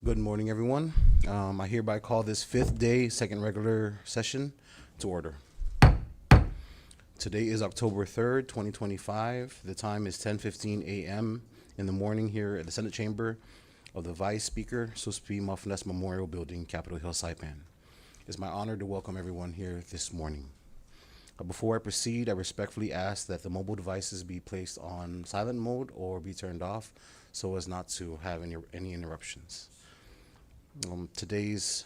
Good morning, everyone. I hereby call this fifth day, second regular session to order. Today is October 3rd, 2025. The time is 10:15 a.m. in the morning here at the Senate Chamber of the Vice Speaker, Suspi Mafnes Memorial Building, Capitol Hill, Saipan. It's my honor to welcome everyone here this morning. Before I proceed, I respectfully ask that the mobile devices be placed on silent mode or be turned off so as not to have any interruptions. Today's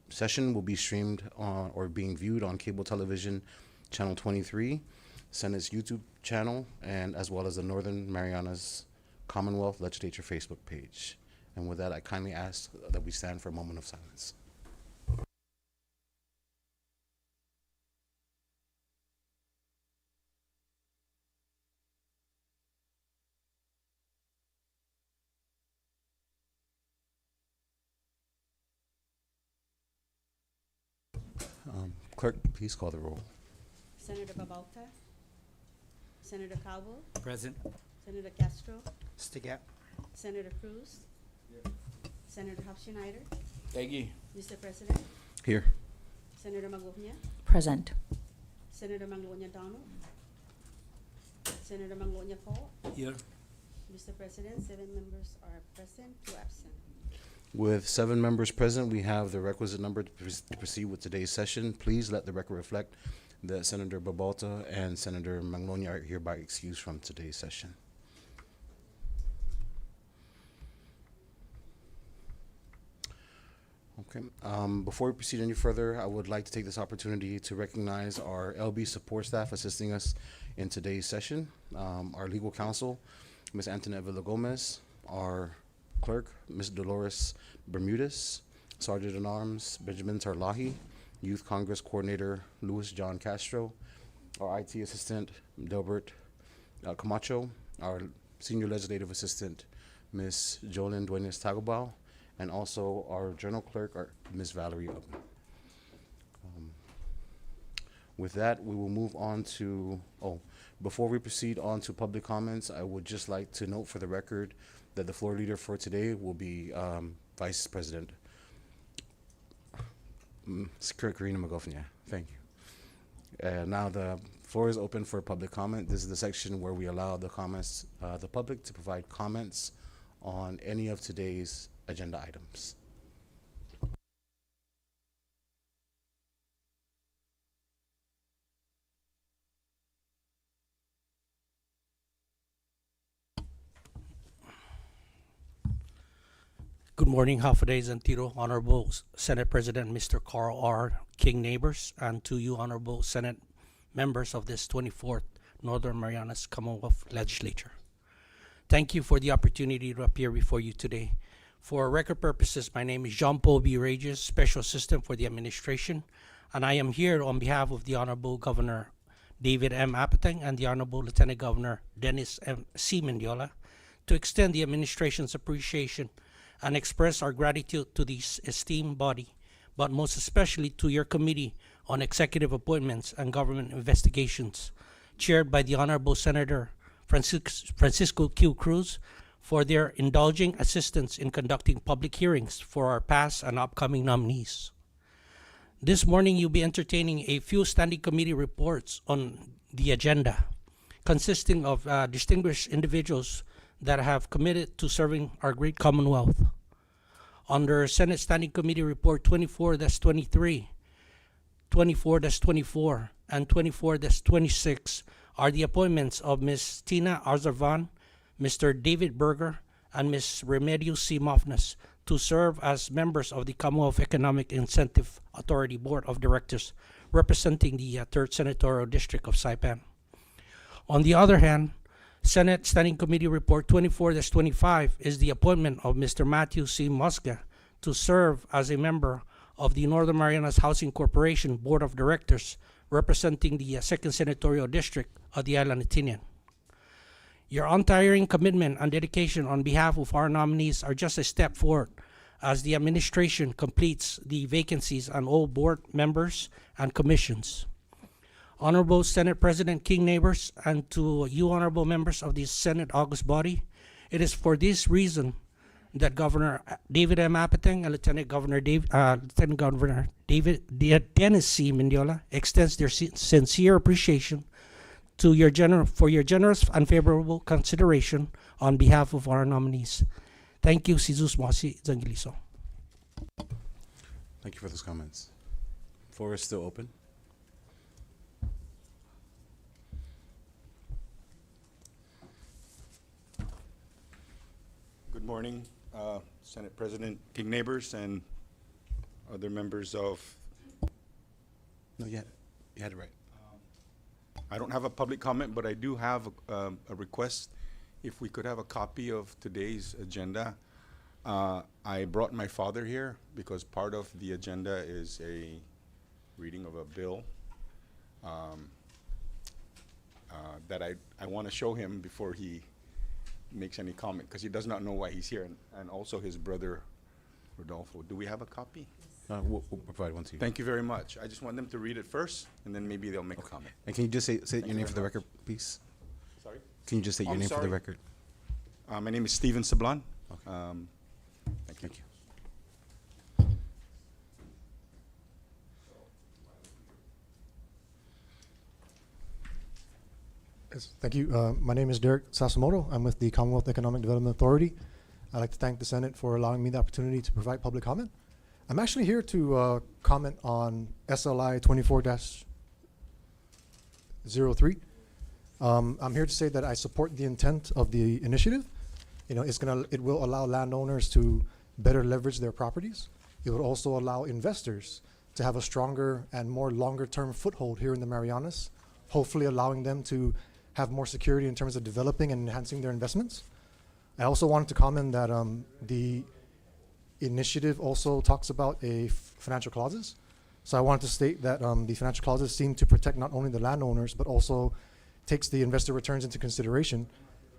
session will be streamed on or being viewed on cable television channel 23, Senate's YouTube channel, and as well as the Northern Marianas Commonwealth Legislature Facebook page. And with that, I kindly ask that we stand for a moment of silence. Clerk, please call the roll. Senator Babalta, Senator Calvo, Present. Senator Castro, Stigat. Senator Cruz, Senator Hofschneider, Thank Mr. President, Here. Senator Maglonia, Present. Senator Maglonia Donald, Senator Maglonia Paul. Here. Mr. President, 7 members are present, 2 absent. With 7 members present, we have the requisite number to proceed with today's session. Please let the record reflect that Senator Babalta and Senator Magnolia are hereby excused from today's session. Okay. Before we proceed any further, I would like to take this opportunity to recognize our LB support staff assisting us in today's session. Our legal counsel, Ms. Antoinette Villagomez, our clerk, Ms. Dolores Bermudez, Sergeant-at-Arms Benjamin Tarlahi, Youth Congress Coordinator Louis John Castro, our IT Assistant Delbert Camacho, our Senior Legislative Assistant Ms. Jolyn Duenas Tagobao, and also our Journal Clerk, Ms. Valerie Ugg. With that, we will move on to, before we proceed on to public comments, I would just like to note for the record that the floor leader for today will be Vice President Karina Magofnia. Thank you. Now the floor is open for public comment. This is the section where we allow the public to provide comments on any of today's agenda items. Good morning, Hafiz and Tiro, Honorable Senate President Mr. Carl R. King neighbors, and to you, Honorable Senate members of this 24th Northern Marianas Commonwealth Legislature. Thank you for the opportunity to appear before you today. For record purposes, my name is Jean-Paul B. Regis, Special Assistant for the Administration, and I am here on behalf of the Honorable Governor David M. Apateng and the Honorable Lieutenant Governor Dennis C. Mendiola to extend the administration's appreciation and express our gratitude to this esteemed body, but most especially to your Committee on Executive Appointments and Government Investigations, chaired by the Honorable Senator Francisco Q. Cruz, for their indulging assistance in conducting public hearings for our past and upcoming nominees. This morning, you'll be entertaining a few standing committee reports on the agenda, consisting of distinguished individuals that have committed to serving our great Commonwealth. Under Senate Standing Committee Report 24-23, 24-24, and 24-26 are the appointments of Ms. Tina Arzarvan, Mr. David Berger, and Ms. Remedios C. Mofnes to serve as members of the Commonwealth Economic Incentive Authority Board of Directors, representing the 3rd Senatorial District of Saipan. On the other hand, Senate Standing Committee Report 24-25 is the appointment of Mr. Matthew C. Musga to serve as a member of the Northern Marianas Housing Corporation Board of Directors, representing the 2nd Senatorial District of the Island of Tinian. Your untiring commitment and dedication on behalf of our nominees are just a step forward as the administration completes the vacancies on all board members and commissions. Honorable Senate President King neighbors, and to you honorable members of the Senate August body, it is for this reason that Governor David M. Apateng and Lieutenant Governor Dennis C. Mendiola extends their sincere appreciation to for your generous and favorable consideration on behalf of our nominees. Thank you, Jesus Mosi Zangiliso. Thank you for those comments. Floor is still open. Good morning, Senate President King Neighbors and other members of. No, you had it right. I don't have a public comment, but I do have a request. If we could have a copy of today's agenda. I brought my father here because part of the agenda is a reading of a bill that I want to show him before he makes any comment, because he does not know why he's here, and also his brother Rodolfo. Do we have a copy? We'll provide one to you. Thank you very much. I just want them to read it first, and then maybe they'll make a comment. And can you just say your you name for the very record, please? Sorry? Can you just say your I'm name for the sorry. record? My name is Steven Sablan. Okay. Thank you. Thank you. Yes, thank you. My name is Derek Sasamoto. I'm with the Commonwealth Economic Development Authority. I'd like to thank the Senate for allowing me the opportunity to provide public comment. I'm actually here to comment on SLI 24-03. I'm here to say that I support the intent of the initiative. You know, it will allow landowners to better leverage their properties. It would also allow investors to have a stronger and more longer-term foothold here in the Marianas, hopefully allowing them to have more security in terms of developing and enhancing their investments. I also wanted to comment that the initiative also talks about financial clauses. So I wanted to state that the financial clauses seem to protect not only the landowners, but also takes the investor returns into consideration.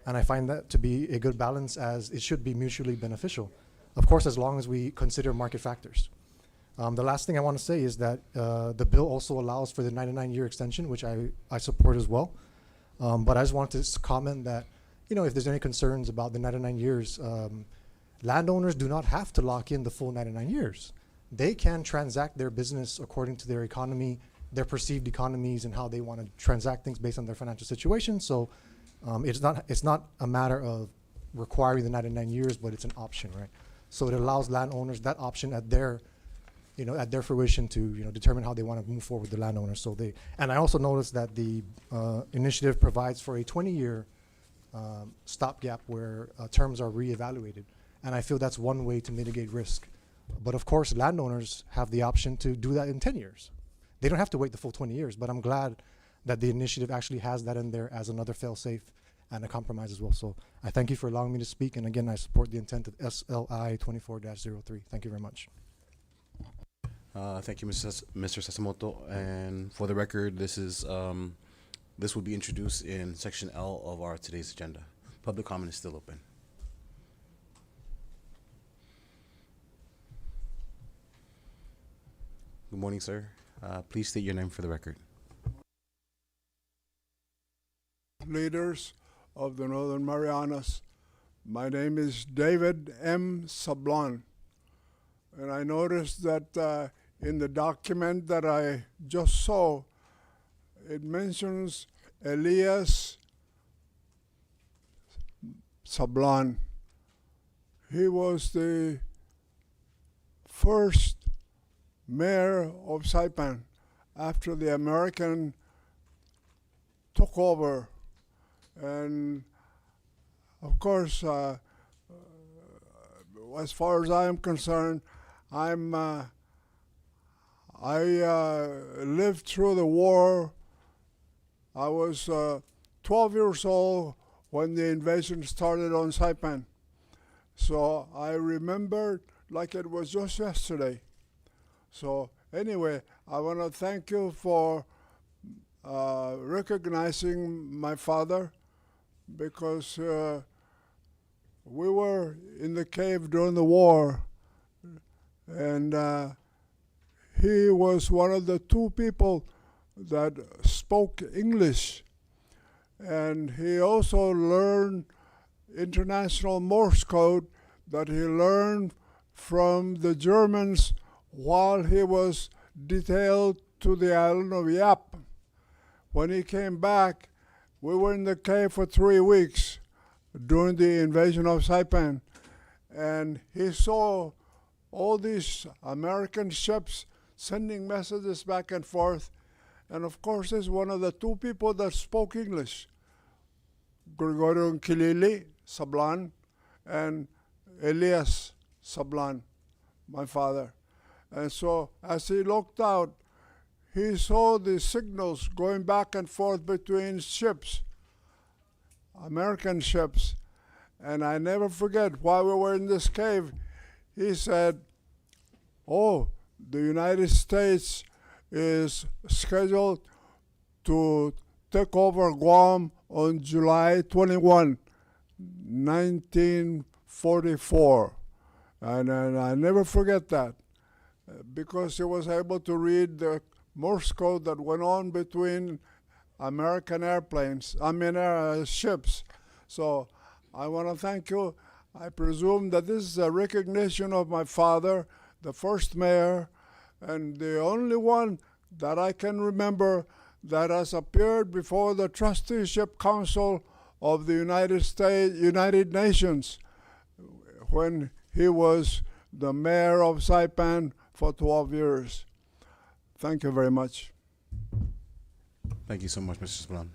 And I find that to be a good balance, as it should be mutually beneficial. Of course, as long as we consider market factors. The last thing I want to say is that the bill also allows for the 99-year extension, which I support as well. But I just wanted to comment that, you know, if there's any concerns about the 99 years, landowners do not have to lock in the full 99 years. They can transact their business according to their economy, their perceived economies, and how they want to transact things based on their financial situation. So it's not a matter of requiring the 99 years, but it's an option, right? So it allows landowners that option at their fruition to, you know, determine how they want to move forward with the landowner. So and I also noticed that the initiative provides for a 20-year stopgap where terms are reevaluated. And I feel that's one way to mitigate risk. But of course, landowners have the option to do that in 10 years. They don't have to wait the full 20 years, but I'm glad that the initiative actually has that in there as another fail-safe and a compromise as well. So I thank you for allowing me to speak. And again, I support the intent of SLI 24-03. Thank you very much. Thank you, Mr. Sasamoto. And for the record, this will be introduced in Section L of our today's agenda. Public comment is still open. Good morning, sir. Please state your name for the record. Leaders of the Northern Marianas. My name is David M. Sablan, and I noticed that in the document that I just saw, it mentions Elias Sablan. He was the first mayor of Saipan after the American took over. And of course, as far as I am concerned, I lived through the war. I was 12 years old when the invasion started on Saipan. So I remember like it was just yesterday. So anyway, I want to thank you for recognizing my father, because we were in the cave during the war, and he was one of the two people that spoke English, and he also learned international Morse code that he learned from the Germans while he was detailed to the island of Yap. When he came back, we were in the cave for 3 weeks during the invasion of Saipan, and he saw all these American ships sending messages back and forth. And of course, he's one of the 2 people that spoke English, Gregorio Kilili Sablan and Elias Sablan, my father. And so as he looked out, he saw the signals going back and forth between ships, American ships. And I never forget, while we were in this cave, he said, "Oh, the United States is scheduled to take over Guam on July 21, 1944. And I never forget that because he was able to read the Morse code that went on between American ships. So I want to thank you. I presume that this is a recognition of my father, the first mayor, and the only one that I can remember that has appeared before the Trusteeship Council of the United Nations when he was the mayor of Saipan for 12 years. Thank you very much. Thank you so much, Mr. Sablan.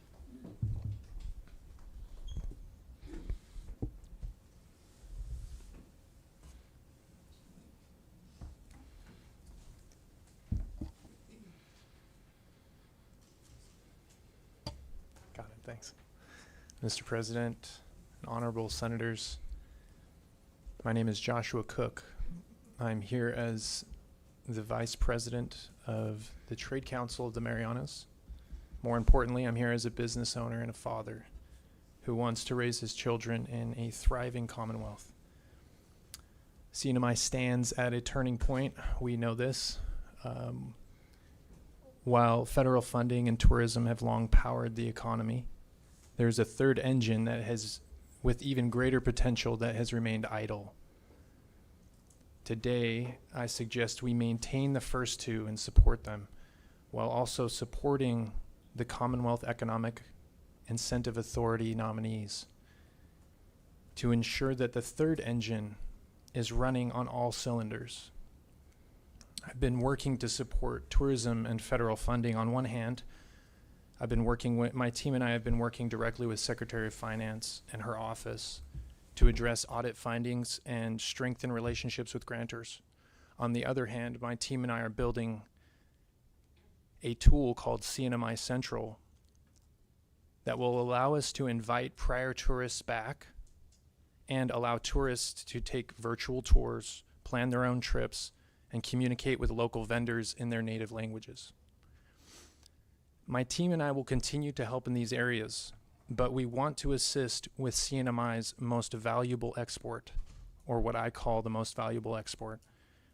Got it, thanks. Mr. President, and honorable senators, my name is Joshua Cook. I'm here as the Vice President of the Trade Council of the Marianas. More importantly, I'm here as a business owner and a father who wants to raise his children in a thriving Commonwealth. CNMI stands at a turning point. We know this. While federal funding and tourism have long powered the economy, there's a third engine that has, with even greater potential, that has remained idle. Today, I suggest we maintain the first 2 and support them, while also supporting the Commonwealth Economic Incentive Authority nominees to ensure that the third engine is running on all cylinders. I've been working to support tourism and federal funding on one hand. I've been working with, my team and I have been working directly with Secretary of Finance and her office to address audit findings and strengthen relationships with grantors. On the other hand, my team and I are building a tool called CNMI Central that will allow us to invite prior tourists back and allow tourists to take virtual tours, plan their own trips, and communicate with local vendors in their native languages. My team and I will continue to help in these areas, but we want to assist with CNMI's most valuable export, or what I call the most valuable export,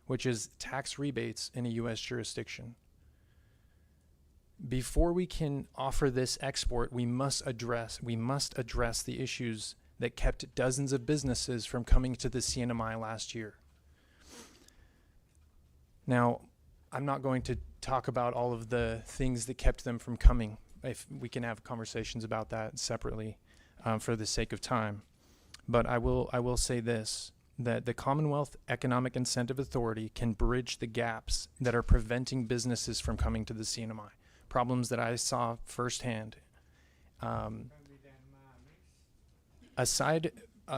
which is tax rebates in a U.S. jurisdiction. Before we can offer this export, we must address the issues that kept dozens of businesses from coming to the CNMI last year. Now, I'm not going to talk about all of the things that kept them from coming. If we can have conversations about that separately for the sake of time. But I will say this, that the Commonwealth Economic Incentive Authority can bridge the gaps that are preventing businesses from coming to the CNMI. Problems that I saw firsthand. Aside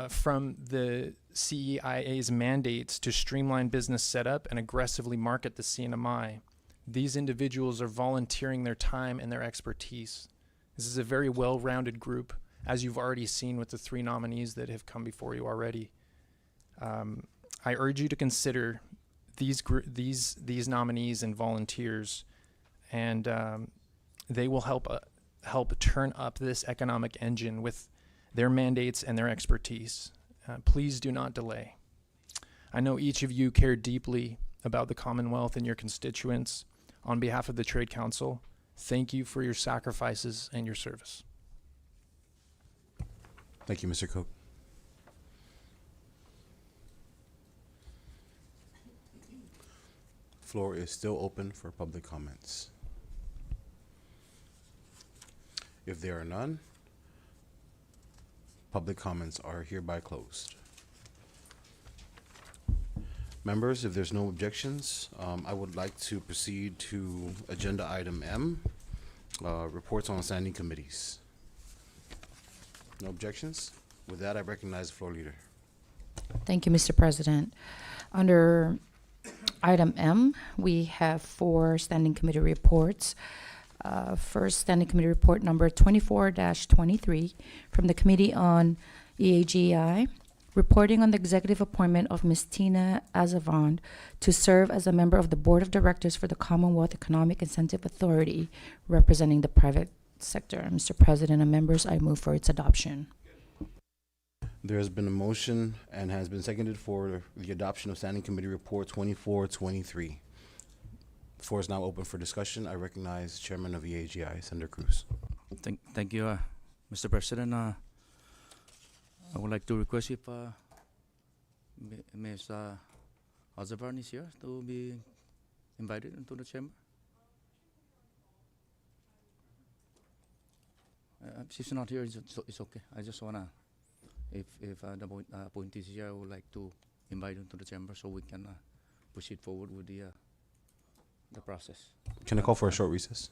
from the CEIA's mandates to streamline business setup and aggressively market the CNMI, these individuals are volunteering their time and their expertise. This is a very well-rounded group, as you've already seen with the 3 nominees that have come before you already. I urge you to consider these nominees and volunteers, and they will help turn up this economic engine with their mandates and their expertise. Please do not delay. I know each of you care deeply about the Commonwealth and your constituents. On behalf of the Trade Council, thank you for your sacrifices and your service. Thank you, Mr. Cook. Floor is still open for public comments. If there are none, public comments are hereby closed. Members, if there's no objections, I would like to proceed to agenda item M, reports on standing committees. No objections? With that, I recognize the floor leader. Thank you, Mr. President. Under item M, we have 4 standing committee reports. First, standing committee report number 24-23 from the Committee on EAGI, reporting on the executive appointment of Ms. Tina Azavan to serve as a member of the Board of Directors for the Commonwealth Economic Incentive Authority, representing the private sector. Mr. President and members, I move for its adoption. There has been a motion and has been seconded for the adoption of Standing Committee Report 2423. The floor is now open for discussion. I recognize Chairman of EAGI, Senator Cruz. Thank you, Mr. President. I would like to request if Ms. Azavan is here to be invited into the chamber. She's not here, it's okay. I just wanna, if the appointee is here, I would like to invite him to the chamber so we can proceed forward with the process. Can I call for a short recess?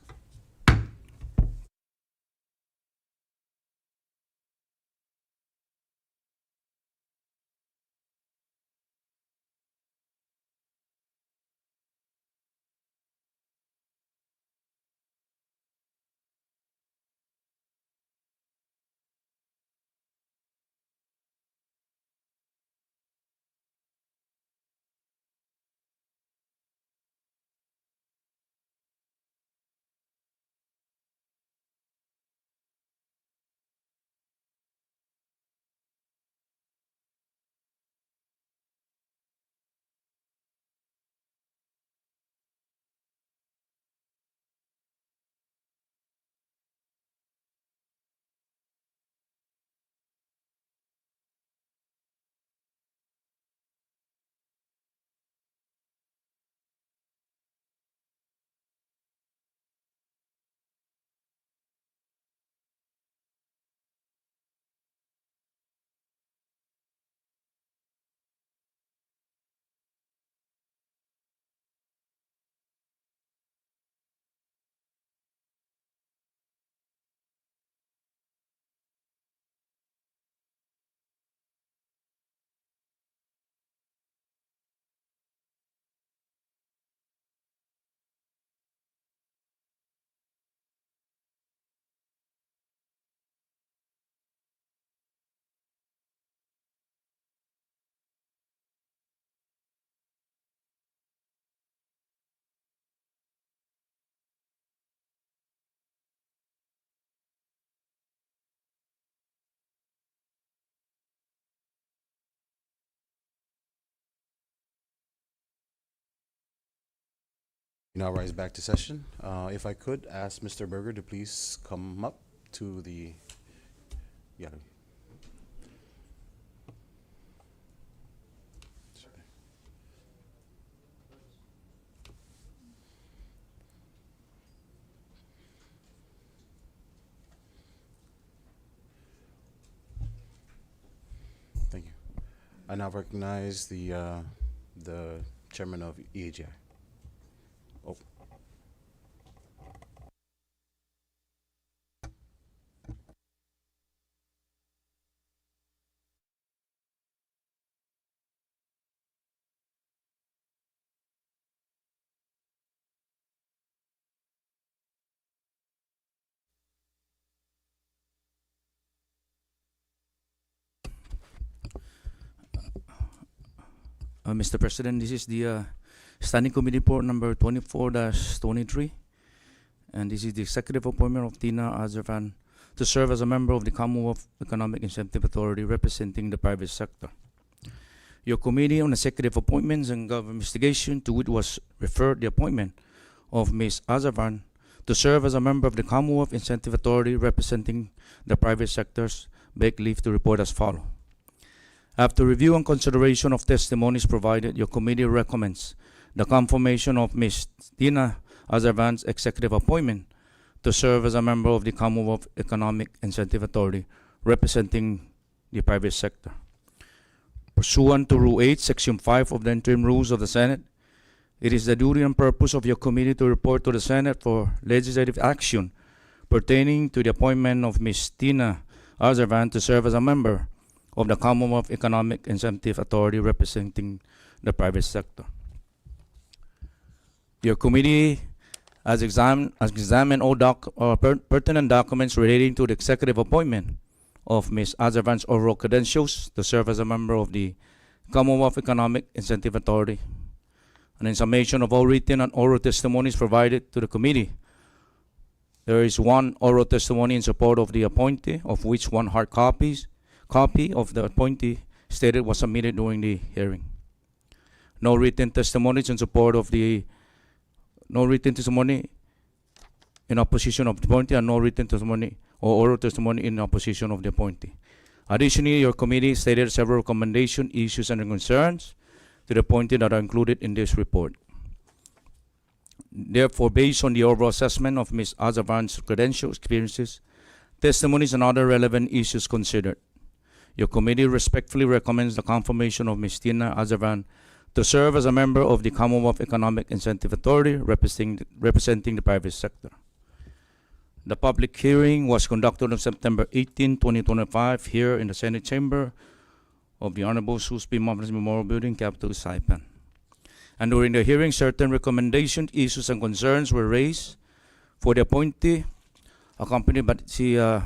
We now rise back to session. If I could ask Mr. Berger to please come up to the, yeah. Thank you. I now recognize the chairman of EAGI. Oh. Mr. President, this is the Standing Committee Report number 24-23, and this is the executive appointment of Tina Azavan to serve as a member of the Commonwealth Economic Incentive Authority representing the private sector. Your Committee on Executive Appointments and Government Investigation, to which was referred the appointment of Ms. Azavan to serve as a member of the Commonwealth Incentive Authority representing the private sectors, beg leave to report as follows. After review and consideration of testimonies provided, your committee recommends the confirmation of Ms. Tina Azarvan's executive appointment to serve as a member of the Commonwealth Economic Incentive Authority representing the private sector. Pursuant to Rule 8, Section 5 of the interim rules of the Senate, it is the duty and purpose of your committee to report to the Senate for legislative action pertaining to the appointment of Ms. Tina Azarvan to serve as a member of the Commonwealth Economic Incentive Authority representing the private sector. Your committee has examined all pertinent documents relating to the executive appointment of Ms. Azarvan's oral credentials to serve as a member of the Commonwealth Economic Incentive Authority. In summation of all written and oral testimonies provided to the committee, there is one oral testimony in support of the appointee, of which one hard copy of the appointee stated was submitted during the hearing. No written testimonies in support of the no written testimony in opposition of the appointee, and no written testimony or oral testimony in opposition of the appointee. Additionally, your committee stated several recommendation issues and concerns to the appointee that are included in this report. Therefore, based on the overall assessment of Ms. Azarvan's credentials, experiences, testimonies, and other relevant issues considered, your committee respectfully recommends the confirmation of Ms. Tina Azarvan to serve as a member of the Commonwealth Economic Incentive Authority representing the private sector. The public hearing was conducted on September 18, 2025, here in the Senate chamber of the Honorable Sus P. Mofles Memorial Building, Capital Saipan. And during the hearing, certain recommendations, issues, and concerns were raised for the appointee, accompanied by CIA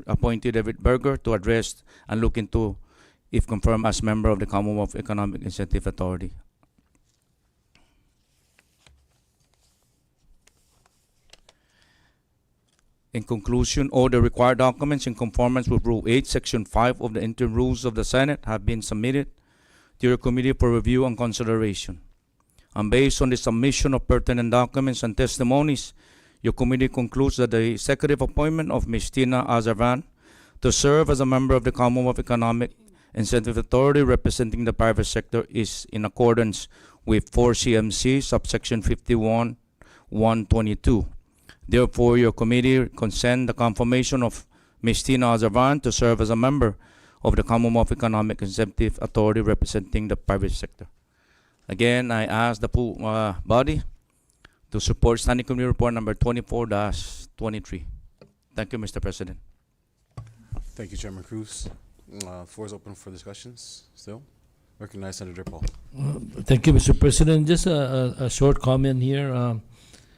appointee David Berger to address and look into if confirmed as member of the Commonwealth Economic Incentive Authority. In conclusion, all the required documents in conformance with Rule 8, Section 5 of the interim rules of the Senate have been submitted to your committee for review and consideration. And based on the submission of pertinent documents and testimonies, your committee concludes that the executive appointment of Ms. Tina Azarvan to serve as a member of the Commonwealth Economic Incentive Authority representing the private sector is in accordance with 4 CMC subsection 51(1)22. Therefore, your committee consent the confirmation of Ms. Tina Azarvan to serve as a member of the Commonwealth Economic Incentive Authority representing the private sector. Again, I ask the full body to support Standing Committee Report number 24-23. Thank you, Mr. President. Thank you, Chairman Cruz. Floor is open for discussions still. Recognize Senator Paul. Thank you, Mr. President. Just a short comment here.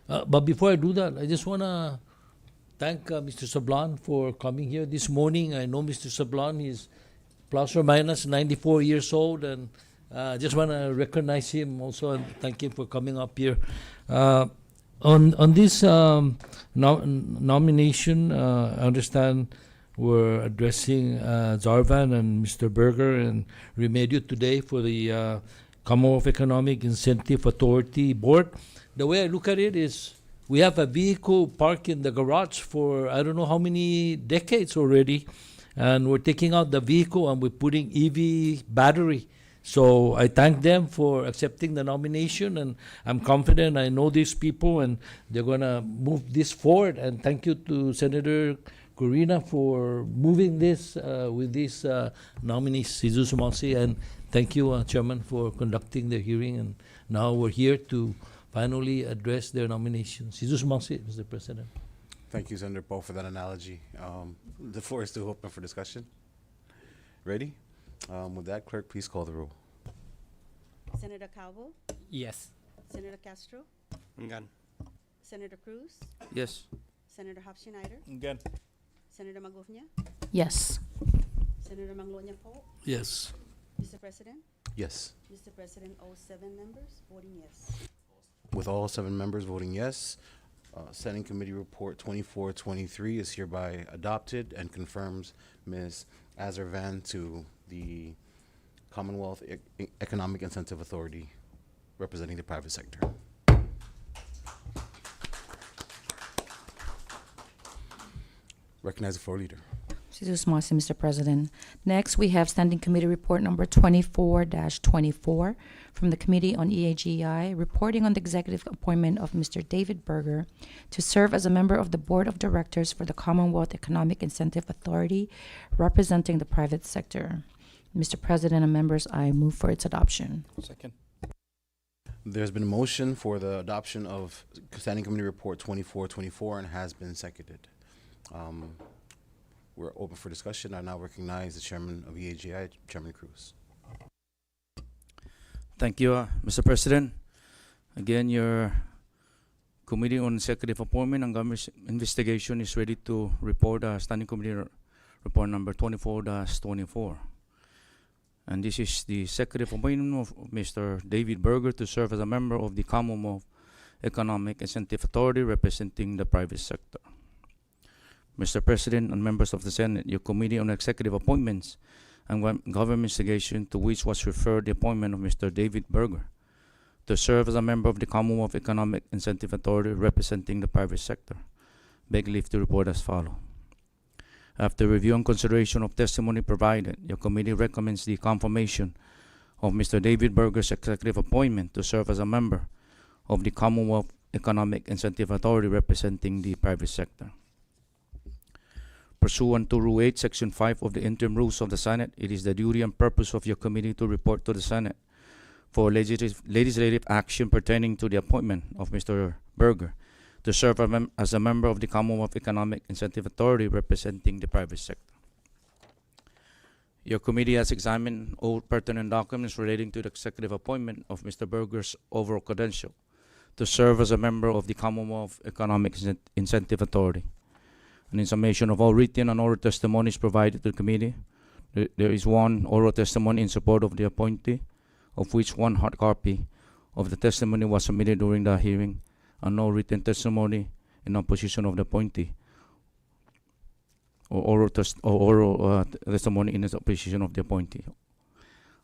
But before I do that, I just want to thank Mr. Sablan for coming here this morning. I know Mr. Sablan is plus or minus 94 years old, and just want to recognize him also and thank him for coming up here. On this nomination, I understand we're addressing Zarvan and Mr. Berger and Remedio today for the Commonwealth Economic Incentive Authority Board. The way I look at it is we have a vehicle parked in the garage for I don't know how many decades already, and we're taking out the vehicle and we're putting EV battery. So I thank them for accepting the nomination, and I'm confident I know these people and they're going to move this forward. And thank you to Senator Corina for moving this with these nominees, Jesus Monsi, and thank you, Chairman, for conducting the hearing. And now we're here to finally address their nominations. Jesus Monsi, Mr. President. Thank you, Senator Paul, for that analogy. The floor is still open for discussion. Ready? With that, clerk, please call the roll. Senator Calvo, Yes. Senator Castro, Senator Cruz, Yes. Senator Hofschneider, Senator Magufnia, Yes. Senator Manglonya Poe, Yes. Mr. President. Yes. Mr. President, all 7 members voting yes. With all 7 members voting yes, Standing Committee Report 2423 is hereby adopted and confirms Ms. Azarvan to the Commonwealth Economic Incentive Authority representing the private sector. Recognize the floor leader. Jesus Mossy, Mr. President. Next, we have Standing Committee Report number 24-24 from the Committee on EAGI, reporting on the executive appointment of Mr. David Berger to serve as a member of the Board of Directors for the Commonwealth Economic Incentive Authority, representing the private sector. Mr. President and members, I move for its adoption. Second. There's been a motion for the adoption of Standing Committee Report 24-24 and has been seconded. We're open for discussion. I now recognize the Chairman of EAGI, Chairman Cruz. Thank you, Mr. President. Again, your Committee on Executive Appointment and Government Investigation is ready to report Standing Committee Report number 24-24. And this is the executive appointment of Mr. David Berger to serve as a member of the Commonwealth Economic Incentive Authority representing the private sector. Mr. President and members of the Senate, your Committee on Executive Appointments and Government Investigation, to which was referred the appointment of Mr. David Berger to serve as a member of the Commonwealth Economic Incentive Authority representing the private sector, beg leave to report as follows. After review and consideration of testimony provided, your committee recommends the confirmation of Mr. David Berger's executive appointment to serve as a member of the Commonwealth Economic Incentive Authority representing the private sector. Pursuant to Rule 8, Section 5 of the Interim Rules of the Senate, it is the duty and purpose of your committee to report to the Senate for legislative action pertaining to the appointment of Mr. Berger to serve as a member of the Commonwealth Economic Incentive Authority representing the private sector. Your committee has examined all pertinent documents relating to the executive appointment of Mr. Berger's overall credential to serve as a member of the Commonwealth Economic Incentive Authority. An summation of all written and oral testimonies provided to the committee. There is one oral testimony in support of the appointee, of which one hard copy of the testimony was submitted during the hearing, and no written testimony in opposition of the appointee, or oral testimony in opposition of the appointee.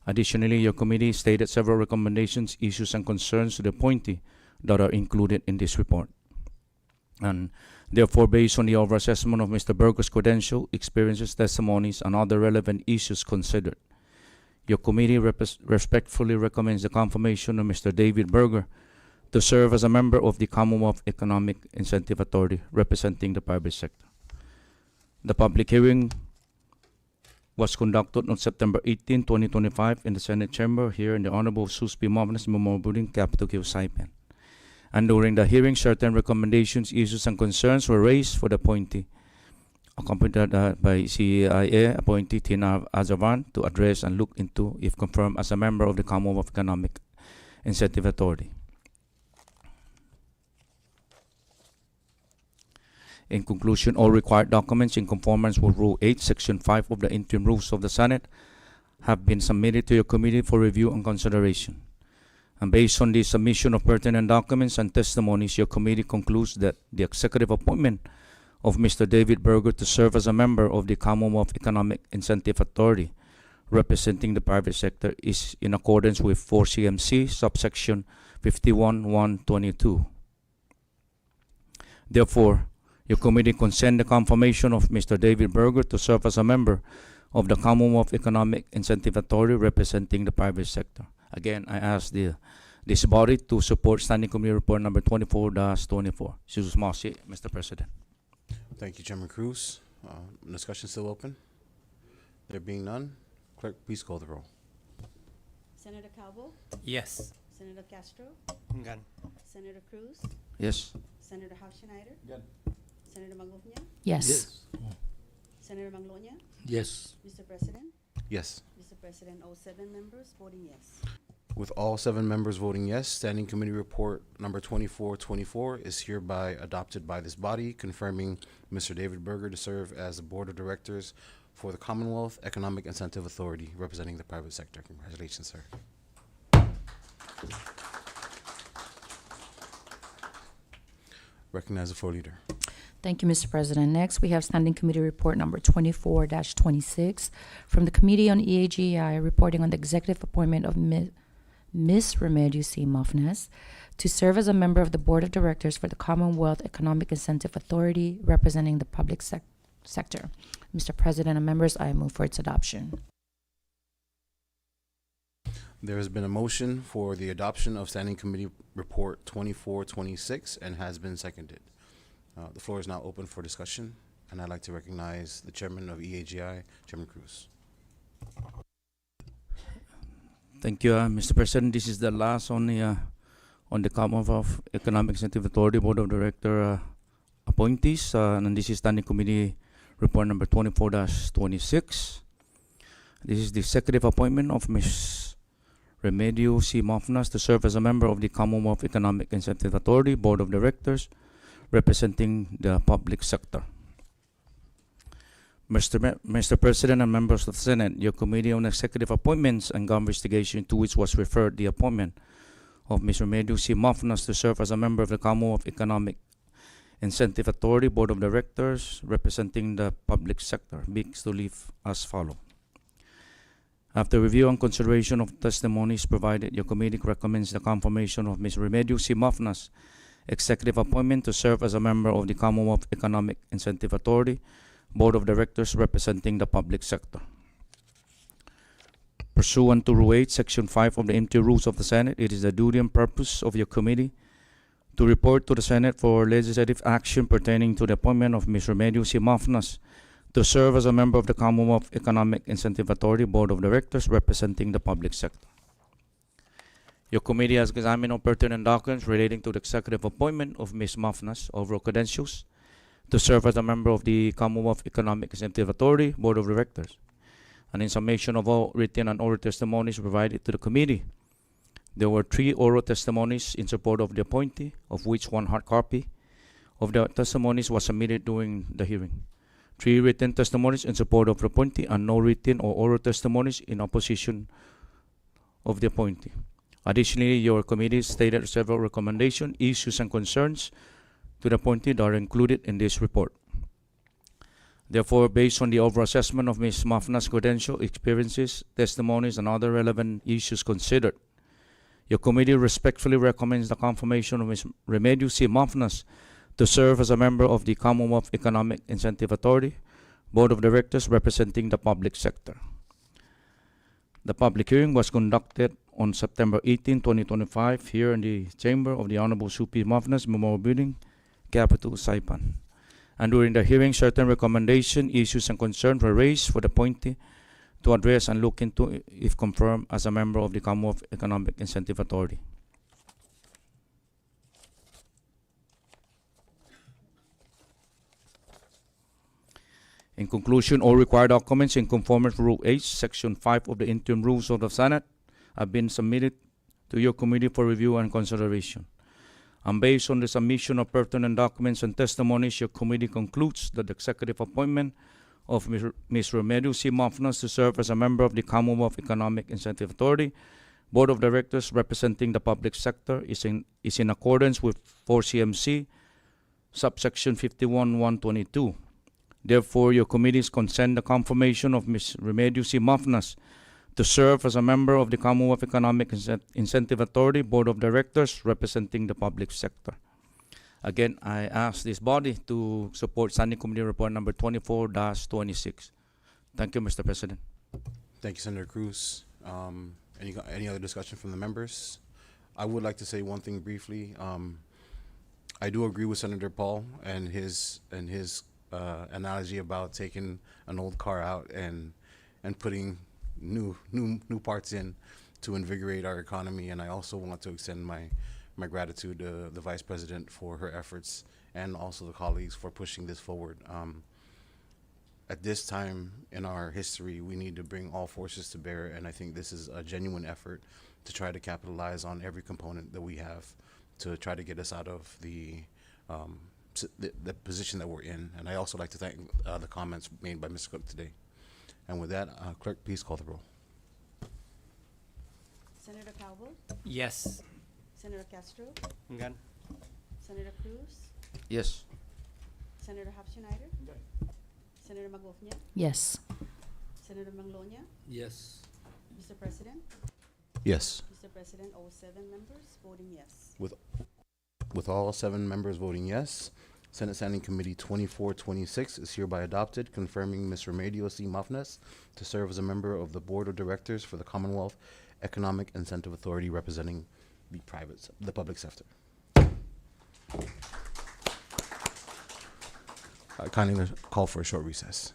Additionally, your committee stated several recommendations, issues, and concerns to the appointee that are included in this report. And therefore, based on the overall assessment of Mr. Berger's credential, experiences, testimonies, and other relevant issues considered, your committee respectfully recommends the confirmation of Mr. David Berger to serve as a member of the Commonwealth Economic Incentive Authority representing the private sector. The public hearing was conducted on September 18, 2025 in the Senate chamber here in the Honorable Sus P. Movnes Memorial Building, Capitol Hill, Saipan. And during the hearing, certain recommendations, issues, and concerns were raised for the appointee, accompanied by CIA appointee Tina Azavan to address and look into if confirmed as a member of the Commonwealth Economic Incentive Authority. In conclusion, all required documents in conformance with Rule 8, Section 5 of the Interim Rules of the Senate have been submitted to your committee for review and consideration. And based on the submission of pertinent documents and testimonies, your committee concludes that the executive appointment of Mr. David Berger to serve as a member of the Commonwealth Economic Incentive Authority representing the private sector is in accordance with 4 CMC subsection 51(1)22. Therefore, your committee consent the confirmation of Mr. David Berger to serve as a member of the Commonwealth Economic Incentive Authority representing the private sector. Again, I ask this body to support Standing Committee Report number 24-24. Jesus Mossy, Mr. President. Thank you, Chairman Cruz. Discussion still open? There being none, clerk, please call the roll. Senator Calvo, Yes. Senator Castro, Senator Cruz, Yes. Senator Hausschneider, Senator Maglovnia, Yes. Senator Manglonia, Yes. Mr. President. Yes. Mr. President, all 7 members voting yes. With all 7 members voting yes, Standing Committee Report number 2424 is hereby adopted by this body, confirming Mr. David Berger to serve as the Board of Directors for the Commonwealth Economic Incentive Authority representing the private sector. Congratulations, sir. Recognize the floor leader. Thank you, Mr. President. Next, we have Standing Committee Report number 24-26 from the Committee on EAGI, reporting on the executive appointment of Ms. Remedios C. Movnes to serve as a member of the Board of Directors for the Commonwealth Economic Incentive Authority representing the sector. Mr. President and members, I move for its adoption. There has been a motion for the adoption of Standing Committee Report 2426 and has been seconded. The floor is now open for discussion, and I'd like to recognize the Chairman of EAGI, Chairman Cruz. Thank you, Mr. President. This is the last on the Commonwealth Economic Incentive Authority Board of Director appointees, and this is Standing Committee Report number 24-26. This is the executive appointment of Ms. Remedio C. Mofnas to serve as a member of the Commonwealth Economic Incentive Authority Board of Directors, representing the public sector. Mr. President and members of the Senate, your Committee on Executive Appointments and Government Investigation, to which was referred the appointment of Ms. Remedio C. Mofnas to serve as a member of the Commonwealth Economic Incentive Authority Board of Directors, representing the public sector, begs to leave as follows. After review and consideration of testimonies provided, your committee recommends the confirmation of Ms. Remedio C. Mofnas' executive appointment to serve as a member of the Commonwealth Economic Incentive Authority Board of Directors, representing the public sector. Pursuant to Rule 8, Section 5 of the MT Rules of the Senate, it is the duty and purpose of your committee to report to the Senate for legislative action pertaining to the appointment of Ms. Remedio C. Mofnas to serve as a member of the Commonwealth Economic Incentive Authority Board of Directors, representing the public sector. Your committee has examined all pertinent documents relating to the executive appointment of Ms. Mofnas, overall credentials, to serve as a member of the Commonwealth Economic Incentive Authority Board of Directors. And in summation of all written and oral testimonies provided to the committee, there were 3 oral testimonies in support of the appointee, of which 1 hard copy of the testimonies was submitted during the hearing. 3 written testimonies in support of the appointee, and no written or oral testimonies in opposition of the appointee. Additionally, your committee stated several recommendations, issues, and concerns to the appointee that are included in this report. Therefore, based on the overall assessment of Ms. Mofnas' credential, experiences, testimonies, and other relevant issues considered, your committee respectfully recommends the confirmation of Ms. Remedio C. Mofnas to serve as a member of the Commonwealth Economic Incentive Authority Board of Directors, representing the public sector. The public hearing was conducted on September 18, 2025, here in the chamber of the Honorable Supi Mofnas Memorial Building, Capital, Saipan. And during the hearing, certain recommendations, issues, and concerns were raised for the appointee to address and look into if confirmed as a member of the Commonwealth Economic Incentive Authority. In conclusion, all required documents in conformance with Rule 8, Section 5 of the Interim Rules of the Senate have been submitted to your committee for review and consideration. And based on the submission of pertinent documents and testimonies, your committee concludes that the executive appointment of Ms. Remedio C. Mofnas to serve as a member of the Commonwealth Economic Incentive Authority Board of Directors, representing the public sector, is in accordance with 4 CMC subsection 51-122. Therefore, your committees consent the confirmation of Ms. Remedio C. Mofnas to serve as a member of the Commonwealth Economic Incentive Authority Board of Directors, representing the public sector. Again, I ask this body to support Standing Committee Report number 24-26. Thank you, Mr. President. Thank you, Senator Cruz. Any other discussion from the members? I would like to say one thing briefly. I do agree with Senator Paul and his analogy about taking an old car out and putting new parts in to invigorate our economy. And I also want to extend my gratitude to the Vice President for her efforts, and also the colleagues for pushing this forward. At this time in our history, we need to bring all forces to bear, and I think this is a genuine effort to try to capitalize on every component that we have to try to get us out of the position that we're in. And I also like to thank the comments made by Mr. Cook today. And with that, clerk, please call the roll. Senator Calvo, Yes. Senator Castro, Again. Senator Cruz, Yes. Senator Hapschneider, Senator Magofnia, Yes. Senator Manglonia, Yes. Mr. President. Yes. Mr. President, all 7 members voting yes. With all 7 members voting yes, Senate Standing Committee 2426 is hereby adopted, confirming Ms. Remedio C. Mafnes to serve as a member of the Board of Directors for the Commonwealth Economic Incentive Authority representing the public sector. I kindly call for a short recess.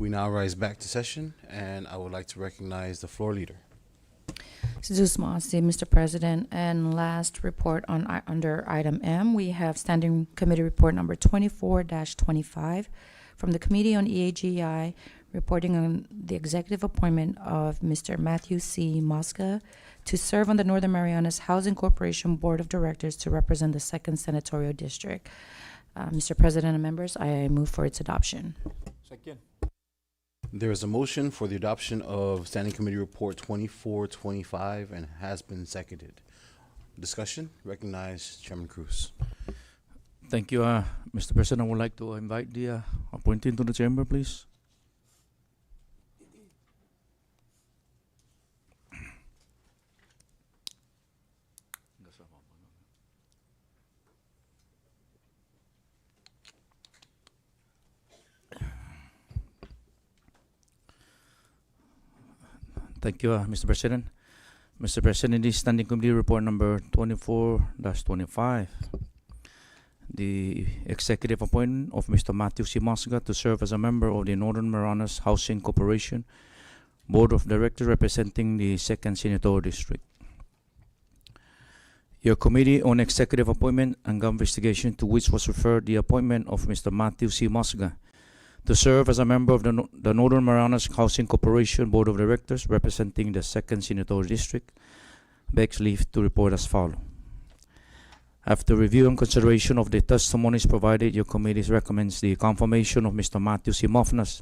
We now rise back to session, and I would like to recognize the floor leader. Zeus Masi, Mr. President. And last report on under item M, we have Standing Committee Report number 24-25 from the Committee on EAGI, reporting on the executive appointment of Mr. Matthew C. Mosca to serve on the Northern Marianas Housing Corporation Board of Directors to represent the 2nd Senatorial District. Mr. President and members, I move for its adoption. Second. There is a motion for the adoption of Standing Committee Report 2425 and has been seconded. Discussion? Recognize Chairman Cruz. Thank you, Mr. President. I would like to invite the appointee into the chamber, please. Thank you, Mr. President. Mr. President, this Standing Committee Report number 24-25. The executive appointment of Mr. Matthew C. Mosca to serve as a member of the Northern Marianas Housing Corporation Board of Directors representing the 2nd Senatorial District. Your Committee on Executive Appointment and Government Investigation, to which was referred the appointment of Mr. Matthew C. Mosca to serve as a member of the Northern Marianas Housing Corporation Board of Directors representing the 2nd Senatorial District, begs leave to report as follows. After review and consideration of the testimonies provided, your committee recommends the confirmation of Mr. Matthew C. Mosca's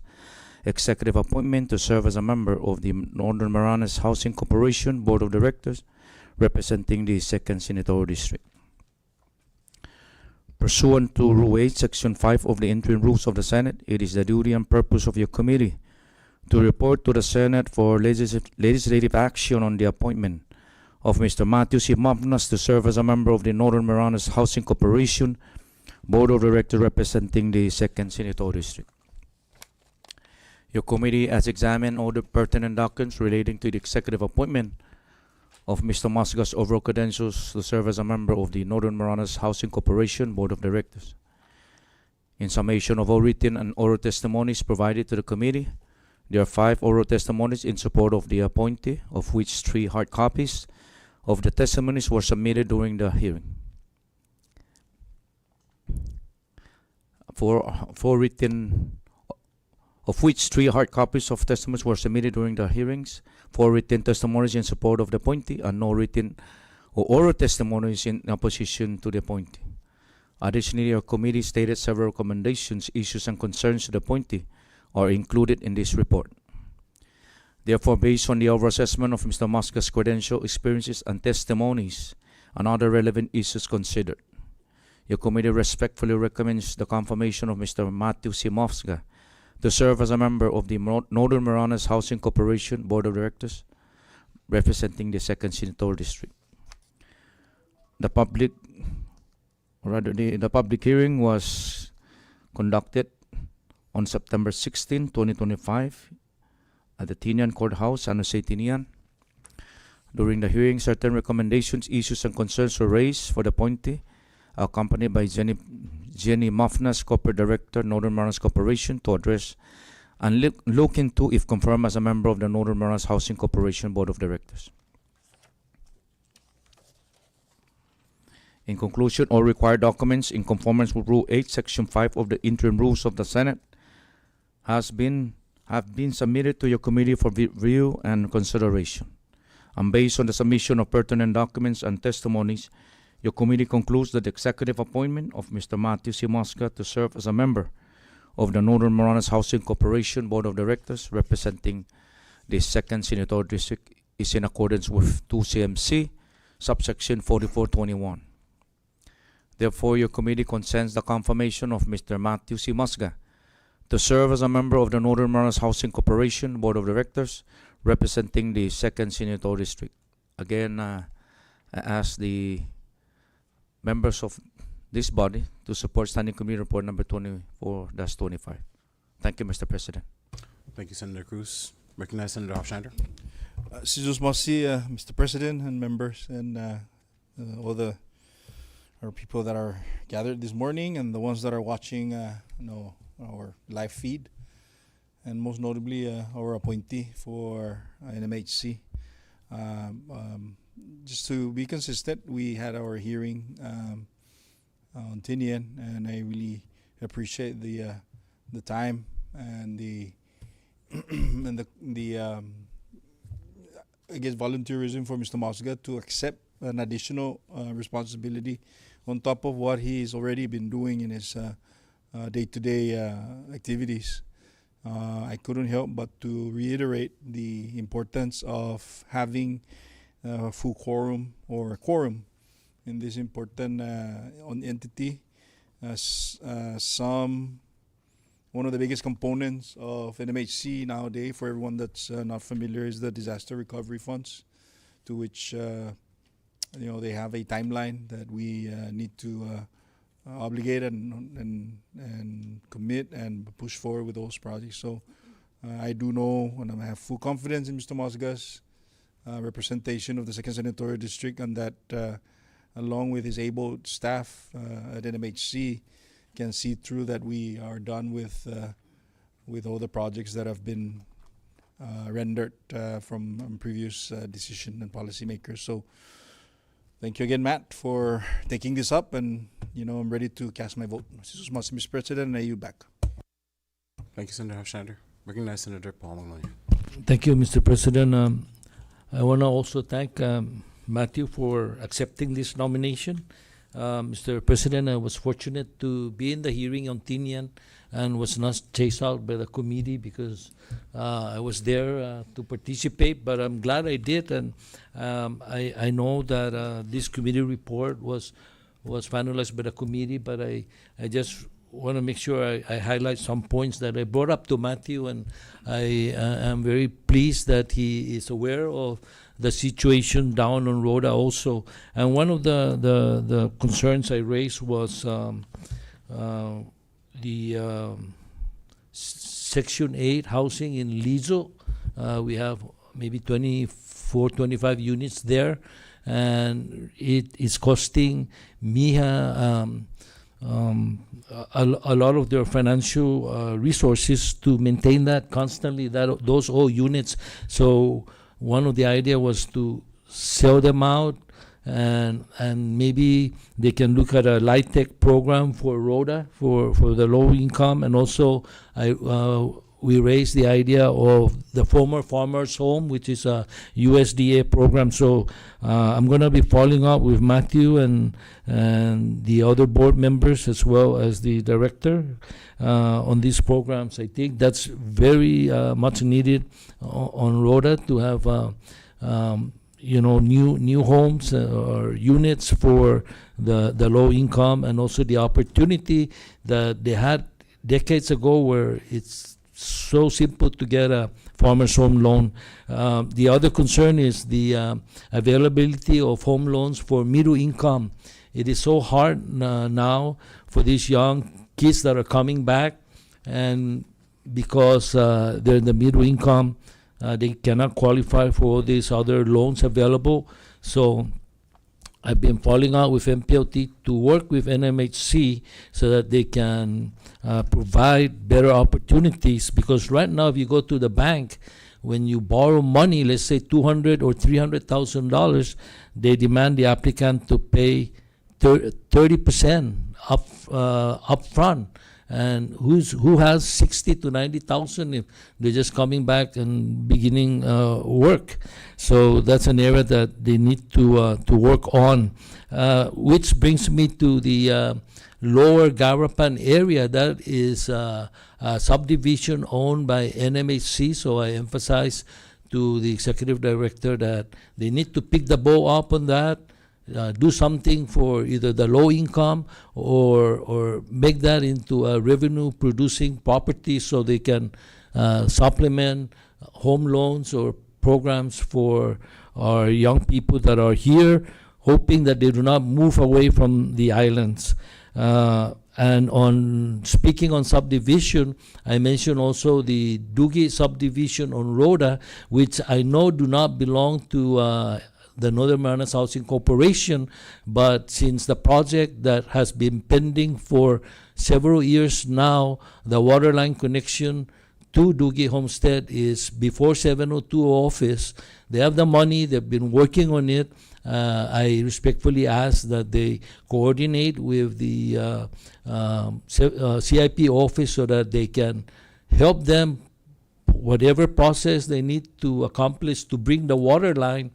executive appointment to serve as a member of the Northern Marianas Housing Corporation Board of Directors representing the 2nd Senatorial District. Pursuant to Rule 8, Section 5 of the Interim Rules of the Senate, it is the duty and purpose of your committee to report to the Senate for legislative action on the appointment of Mr. Matthew C. Mosca to serve as a member of the Northern Marianas Housing Corporation Board of Directors representing the 2nd Senatorial District. Your committee has examined all the pertinent documents relating to the executive appointment of Mr. Mosca's overall credentials to serve as a member of the Northern Marianas Housing Corporation Board of Directors. In summation of all written and oral testimonies provided to the committee, there are 5 oral testimonies in support of the appointee, of which 3 hard copies of the testimonies were submitted during the hearing. Four written, of which 3 hard copies of testimonies were submitted during the hearings, 4 written testimonies in support of the appointee, and no written or oral testimonies in opposition to the appointee. Additionally, our committee stated several recommendations, issues, and concerns to the appointee are included in this report. Therefore, based on the overall assessment of Mr. Mosca's credential, experiences, and testimonies, and other relevant issues considered, your committee respectfully recommends the confirmation of Mr. Matthew C. Mosca to serve as a member of the Northern Marianas Housing Corporation Board of Directors representing the 2nd Senatorial District. The public hearing was conducted on September 16, 2025 at the Tinian Courthouse, San Jose, Tinian. During the hearing, certain recommendations, issues, and concerns were raised for the appointee, accompanied by Jenny Mafnas, Corporate Director, Northern Marianas Corporation, to address and look into if confirmed as a member of the Northern Marianas Housing Corporation Board of Directors. In conclusion, all required documents in conformance with Rule 8, Section 5 of the Interim Rules of the Senate have been submitted to your committee for review and consideration. And based on the submission of pertinent documents and testimonies, your committee concludes that the executive appointment of Mr. Matthew C. Mosca to serve as a member of the Northern Marianas Housing Corporation Board of Directors representing the 2nd Senatorial District is in accordance with 2 CMC, subsection 4421. Therefore, your committee consents the confirmation of Mr. Matthew C. Mosca to serve as a member of the Northern Marianas Housing Corporation Board of Directors representing the 2nd Senatorial District. Again, I ask the members of this body to support Standing Committee Report number 24-25. Thank you, Mr. President. Thank you, Senator Cruz. Recognize Senator Hofschneider. Mr. President and members and all the our people that are gathered this morning and the ones that are watching our live feed. and most notably our appointee for NMHC. Just to be consistent, we had our hearing on Tinian, and I really appreciate the time and the and the I guess volunteerism for Mr. Mosga to accept an additional responsibility on top of what he's already been doing in his day-to-day activities. I couldn't help but to reiterate the importance of having full quorum or a quorum in this important entity. One of the biggest components of NMHC nowadays, for everyone that's not familiar, is the disaster recovery funds, to which they have a timeline that we need to obligate and commit and push forward with those projects. So I do know, and I have full confidence in Mr. Mosga's representation of the Second Senatorial District, and that along with his able staff at NMHC, can see through that we are done with all the projects that have been rendered from previous decision and policymakers. So thank you again, Matt, for taking this up, and I'm ready to cast my vote. Mr. President, and I yield back. Thank you, Senator Schneider. Recognize Senator Paul Magnolia. Thank you, Mr. President. I want to also thank Matthew for accepting this nomination. Mr. President, I was fortunate to be in the hearing on Tinian and was not chased out by the committee because I was there to participate, but I'm glad I did, and I know that this committee report was finalized by the committee, but I just want to make sure I highlight some points that I brought up to Matthew, and I am very pleased that he is aware of the situation down on Rhoda also. And one of the concerns I raised was the Section 8 housing in Lizo. We have maybe 24, 25 units there, and it is costing MIHA a lot of their financial resources to maintain that constantly, those old units. So one of the idea was to sell them out, and maybe they can look at a light tech program for Rhoda for the low income. And also we raised the idea of the former farmers home, which is a USDA program. So I'm going to be following up with Matthew and the other board members as well as the director on these programs. I think that's very much needed on Rhoda to have new homes or units for the low income, and also the opportunity that they had decades ago where it's so simple to get a farmer's home loan. The other concern is the availability of home loans for middle income. It is so hard now for these young kids that are coming back, and because they're in the middle income, they cannot qualify for all these other loans available. So I've been following up with MPLT to work with NMHC so that they can provide better opportunities, because right now if you go to the bank, when you borrow money, let's say $200,000 or $300,000, they demand the applicant to pay 30% up front. And who has 60 to 90,000 if they're just coming back and beginning work? So that's an area that they need to work on. Which brings me to the Lower Garapan area. That is a subdivision owned by NMHC. So I emphasize to the executive director that they need to pick the ball up on that. Do something for either the low income or make that into a revenue producing property so they can supplement home loans or programs for our young people that are here, hoping that they do not move away from the islands. And on speaking on subdivision, I mentioned also the Dugi subdivision on Rhoda, which I know do not belong to the Northern Marianas Housing Corporation, but since the project that has been pending for several years now, the water line connection to Doogie Homestead is before 702 office. They have the money. They've been working on it. I respectfully ask that they coordinate with the CIP office so that they can help them whatever process they need to accomplish to bring the water line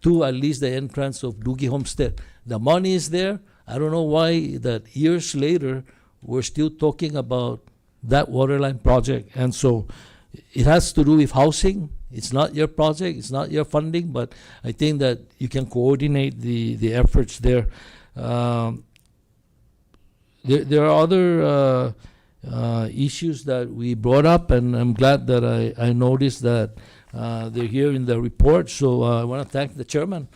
to at least the entrance of Doogie Homestead. The money is there. I don't know why that years later we're still talking about that water line project. And so it has to do with housing. It's not your project, it's not your funding, but I think that you can coordinate the efforts there. There are other issues that we brought up, and I'm glad that I noticed that they're here in the report. So I want to thank the chairman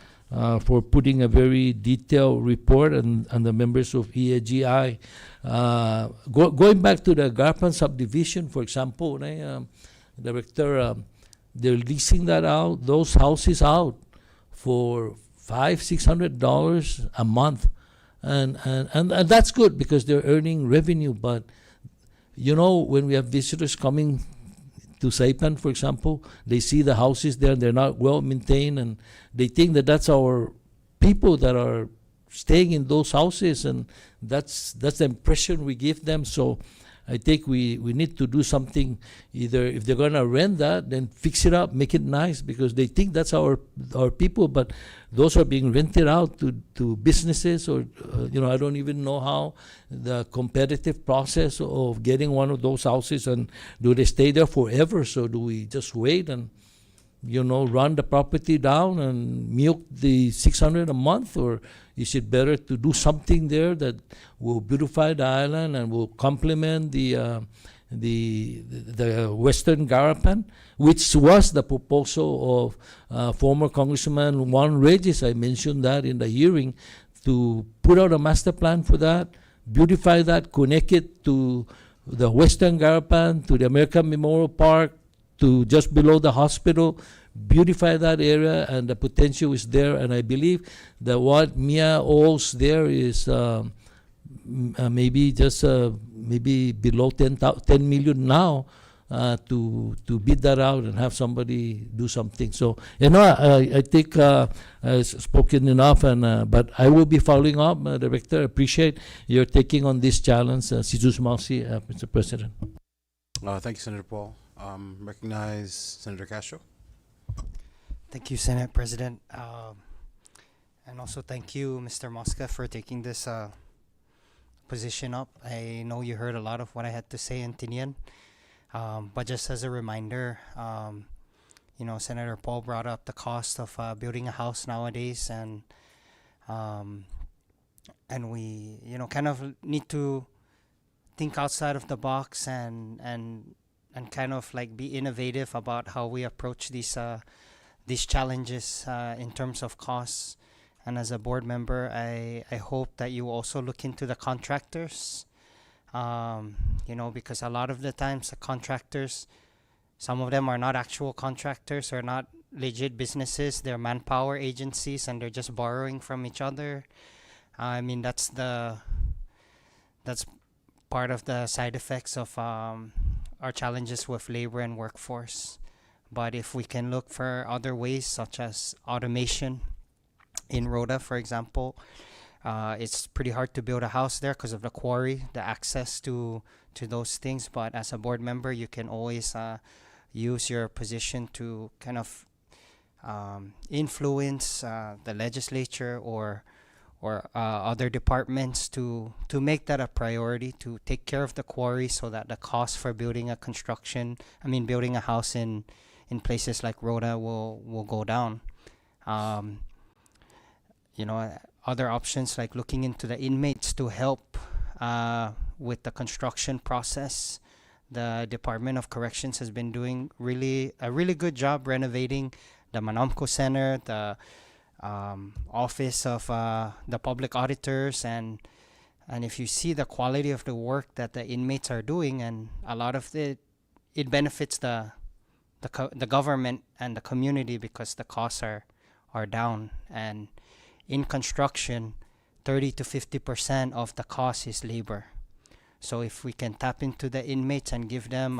for putting a very detailed report, and the members of EAGI. Going back to the Garpan subdivision, for example, Director, they're leasing those houses out for $500-600 a month, and that's good because they're earning revenue. But you know, when we have visitors coming to Saipan, for example, they see the houses there, they're not well maintained, and they think that that's our people that are staying in those houses, and that's the impression we give them. So I think we need to do something. Either if they're going to rent that, then fix it up, make it nice, because they think that's our people, but those are being rented out to businesses, or I don't even know how the competitive process of getting one of those houses, and do they stay there forever? So do we just wait and run the property down and milk the $600 a month, or is it better to do something there that will beautify the island and will complement the Western Garapan, which was the proposal of former Congressman Juan Regis? I mentioned that in the hearing, to put out a master plan for that, beautify that, connect it to the Western Garapan, to the American Memorial Park, to just below the hospital, beautify that area, and the potential is there. And I believe that what Mia owes there is maybe just maybe below 10 million now, to bid that out and have somebody do something. So I think I've spoken enough, and but I will be following up, Director. I appreciate your taking on this challenge. Sizus Mausi, Mr. President. Thank you, Senator Paul. Recognize Senator Castro. Thank you, Senate President. And also thank you, Mr. Mosca, for taking this position up. I know you heard a lot of what I had to say in Tinian. But just as a reminder, Senator Paul brought up the cost of building a house nowadays, and we, kind of need to think outside of the box and kind of like be innovative about how we approach these challenges in terms of costs. And as a board member, I hope that you also look into the contractors, because a lot of the times the contractors, some of them are not actual contractors or not legit businesses. They're manpower agencies, and they're just borrowing from each other. I mean, that's part of the side effects of our challenges with labor and workforce. But if we can look for other ways, such as automation in Rhoda, for example, it's pretty hard to build a house there because of the quarry, the access to those things. But as a board member, you can always use your position to kind of influence the legislature or other departments to make that a priority, to take care of the quarry, so that the cost for building a house in places like Rhoda will go down. Other options like looking into the inmates to help with the construction process. The Department of Corrections has been doing a really good job renovating the Manamco Center, the office of the public auditors, and if you see the quality of the work that the inmates are doing, and a lot of it benefits the government and the community because the costs are down. And in construction, 30 to 50% of the cost is labor. So if we can tap into the inmates and give them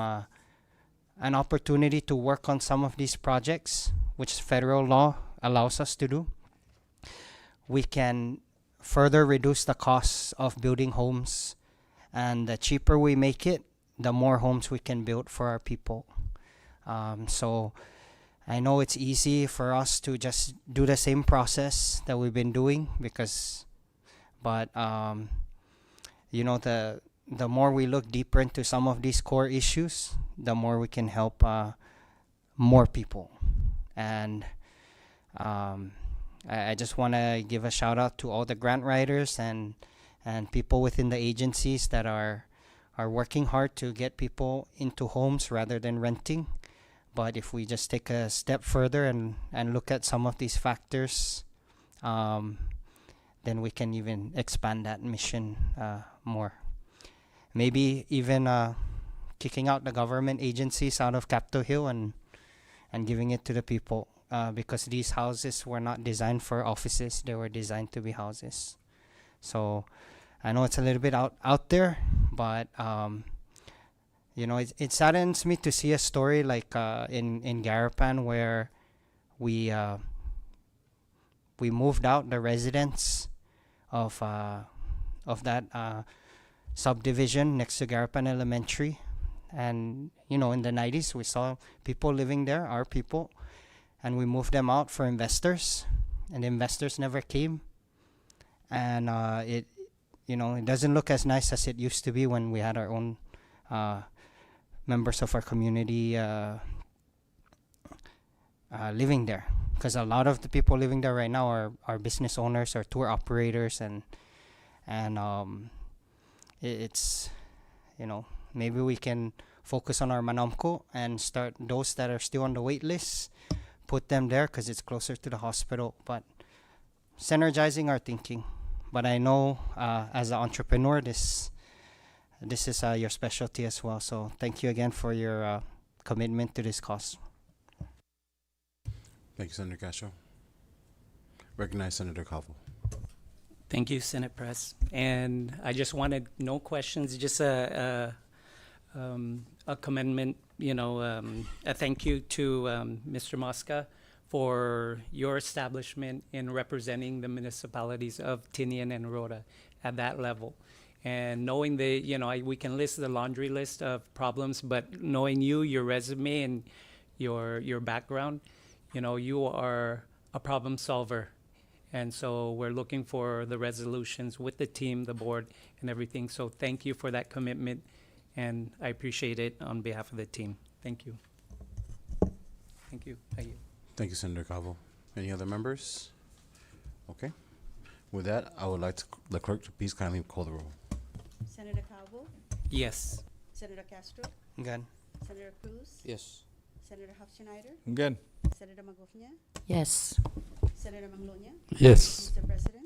an opportunity to work on some of these projects, which federal law allows us to do, we can further reduce the costs of building homes. And the cheaper we make it, the more homes we can build for our people. So I know it's easy for us to just do the same process that we've been doing but you know, the more we look deeper into some of these core issues, the more we can help more people. And I just want to give a shout out to all the grant writers and people within the agencies that are working hard to get people into homes rather than renting. But if we just take a step further and look at some of these factors, then we can even expand that mission more. Maybe even kicking out the government agencies out of Capitol Hill and giving it to the people, because these houses were not designed for offices, they were designed to be houses. So I know it's a little bit out there, but you know, it saddens me to see a story like in Garapan, where we moved out the residents of that subdivision next to Garapan Elementary. And you know, in the 90s we saw people living there, our people, and we moved them out for investors, and the investors never came. And it doesn't look as nice as it used to be when we had our own members of our community living there, because a lot of the people living there right now are business owners or tour operators, and it's, you know, maybe we can focus on our Manomco and start those that are still on the wait list, put them there because it's closer to the hospital, but synergizing our thinking. But I know as an entrepreneur, this is your specialty as well. So thank you again for your commitment to this cause. Thank you, Senator Castro. Recognize Senator Cavo. Thank you, Senate Press. And I just wanted no questions, just a commendment, a thank you to Mr. Mosca for your establishment in representing the municipalities of Tinian and Rota at that level. And knowing we can list the laundry list of problems, but knowing you, your resume, and your background, you are a problem solver. And so we're looking for the resolutions with the team, the board, and everything. So thank you for that commitment, and I appreciate it on behalf of the team. Thank you. Thank you. Thank you. Thank you, Senator Cavo. Any other members? Okay. With that, I would like the clerk to please kindly call the roll. Senator Calvo, Yes. Senator Castro, Good. Senator Cruz, Yes. Senator Hofschneider, Again. Senator Magofnia, Yes. Senator Manglonia. Yes. Mr. President,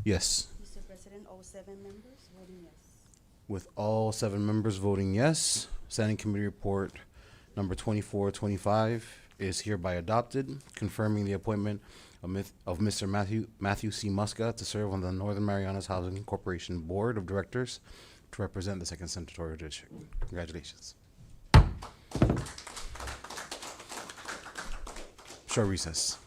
Yes. Mr. President, all 7 members voting yes. With all 7 members voting yes, Standing Committee Report number 2425 is hereby adopted, confirming the appointment of Mr. Matthew C. Musca to serve on the Northern Marianas Housing Corporation Board of Directors to represent the 2nd Senatorial District. Congratulations. Short recess.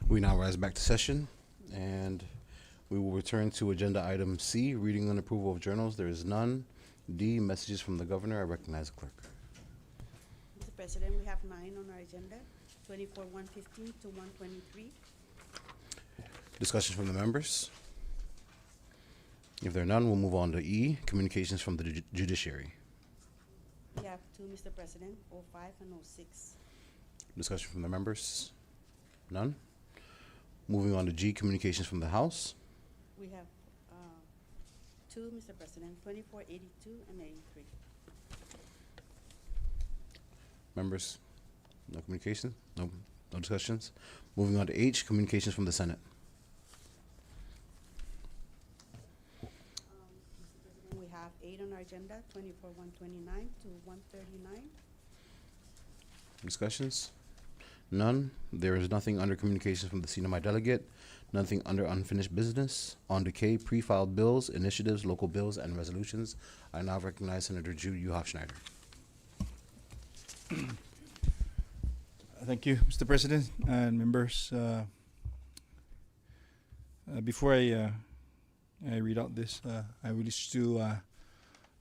We now rise back to session, and we will return to agenda item C, reading and approval of journals. There is none. D, messages from the governor. I recognize the clerk. Mr. President, we have 9 on our agenda, 24-115 to 123. Discussion from the members. If there are none, we'll move on to E, communications from the judiciary. We have 2, Mr. President, 05 and 06. Discussion from the members. None. Moving on to G, communications from the House. We have 2, Mr. President, 24-82 and 83. Members, no communication? No discussions? Moving on to H, communications from the Senate. We have 8 on our agenda, 24-129 to 139. Discussions? None. There is nothing under communications from the CNMI delegate, nothing under unfinished business. On to K, pre-filed bills, initiatives, local bills, and resolutions. I now recognize Senator Jude Uhhoff-Schneider. Thank you, Mr. President and members. Before I read out this, I wish to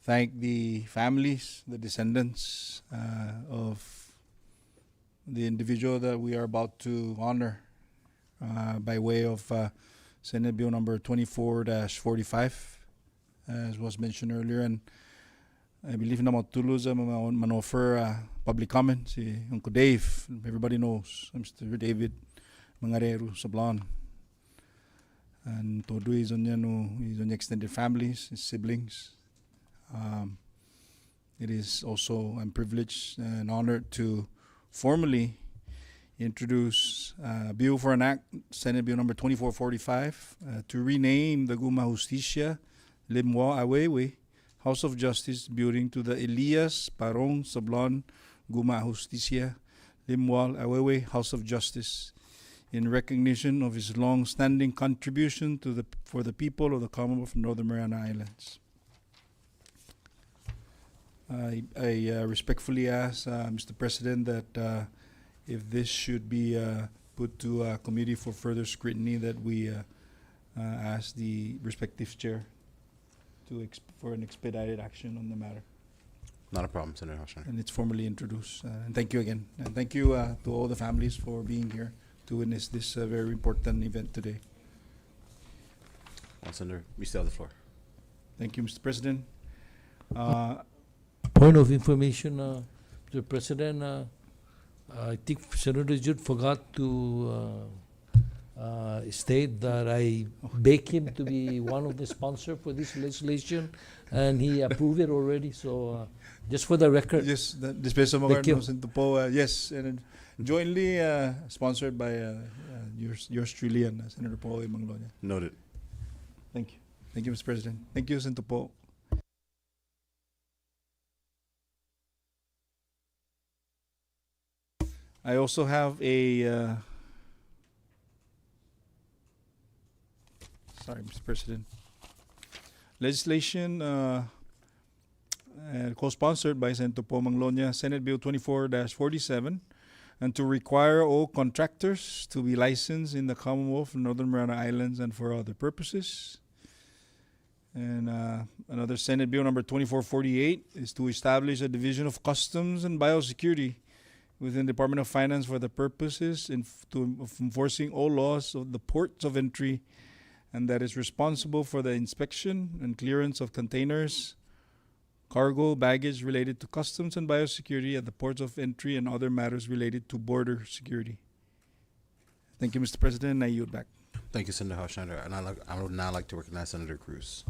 thank the families, the descendants of the individual that we are about to honor by way of Senate Bill number 24-45, as was mentioned earlier. And I believe na matulo sa man-offer public comment si Uncle Dave. Everybody knows Mr. David Mangarero Sablan. And todo is on his extended families, his siblings. It is also I'm privileged and honored to formally introduce Bill for an Act, Senate Bill number 2445, to rename the Guma Justicia Limwa Awewe House of Justice building to the Elias Parong Sablan Guma Justicia Limwal Awewe House of Justice in recognition of his long-standing contribution to for the people of the Commonwealth of Northern Mariana Islands. I respectfully ask, Mr. President, that if this should be put to a committee for further scrutiny, that we ask the respective chair for an expedited action on the matter. Not a problem, Senator Uhhoff-Schneider. And it's formally introduced. And thank you again. And thank you to all the families for being here to witness this very important event today. Well, Senator, you still have the floor. Thank you, Mr. President. Point of information, Mr. President, I think Senator Jude forgot to state that I beg him to be one of the sponsors for this legislation, and he approved it already. So, just for the record. Yes, this peso yes, and jointly sponsored by yours truly and Senator Paul Manglonia. Noted. Thank you. Thank you, Mr. President. Thank you, Senator Paul. I also have a sorry, Mr. President. Legislation co-sponsored by Senator Paul Manglonia, Senate Bill 24-47, and to require all contractors to be licensed in the Commonwealth of Northern Mariana Islands and for other purposes. And another Senate Bill number 2448 is to establish a division of customs and biosecurity within the Department of Finance for the purposes of enforcing all laws of the ports of entry, and that is responsible for the inspection and clearance of containers, cargo, baggage related to customs and biosecurity at the ports of entry, and other matters related to border security. Thank you, Mr. President. I yield back. Thank you, Senator Uhhoff-Schneider. And I would now like to recognize Senator Cruz.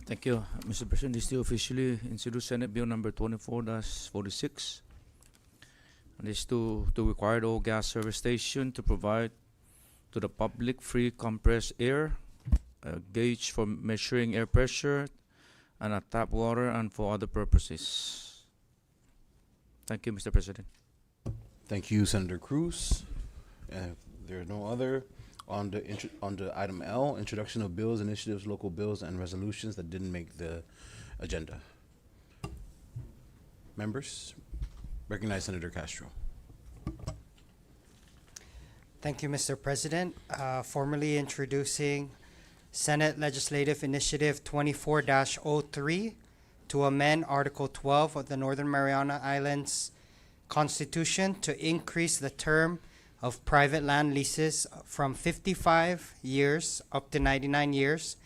Thank you, Mr. President. This is officially introduce Senate Bill number 24-46. And this is to require all gas service station to provide to the public free compressed air, a gauge for measuring air pressure, and a tap water, and for other purposes. Thank you, Mr. President. Thank you, Senator Cruz. There are no other. On the item L, introduction of bills, initiatives, local bills, and resolutions that didn't make the agenda. Members, Recognize Senator Castro. Thank you, Mr. President. Formally introducing Senate Legislative Initiative 24-03 to amend Article 12 of the Northern Mariana Islands Constitution to increase the term of private land leases from 55 years up to 99 years,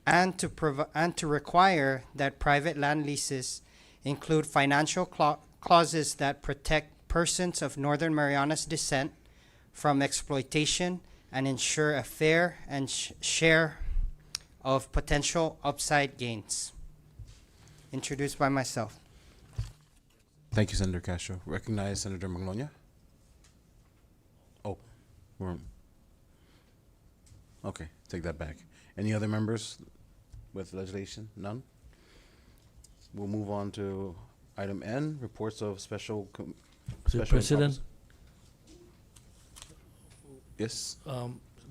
and to require that private land leases include financial clauses that protect persons of Northern Marianas descent from exploitation and ensure a fair and share of potential upside gains. Introduced by myself. Thank you, Senator Castro. Recognize Senator Magnolia. Oh, okay, take that back. Any other members with legislation? None? We'll move on to item N, reports of special. Mr. President, Yes.